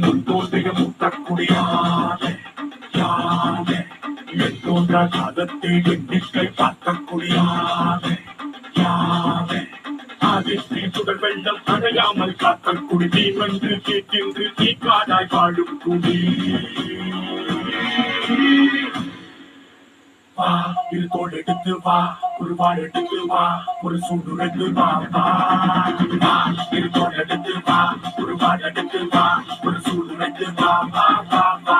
முன்தோன்றிய முத்தக்குடியானே யானே எத்தோன்ற காலத்தை எண்ணிக்கை பார்க்கக்கூடியானே யானே ஆதித்ரி சுடர் வெள்ளம் அடையாமல் காத்த குடி நீ வென்று கேட்டென்று நீ காடாய் வாழும் குடி வா இரு தோல் எடுத்து வா ஒரு வாழ் எடுத்து வா ஒரு சூடு எடுத்து வா வா இரு தோல் எடுத்து வா ஒரு வாழ் எடுத்து வா ஒரு சூடு எடுத்து வா வா வா வா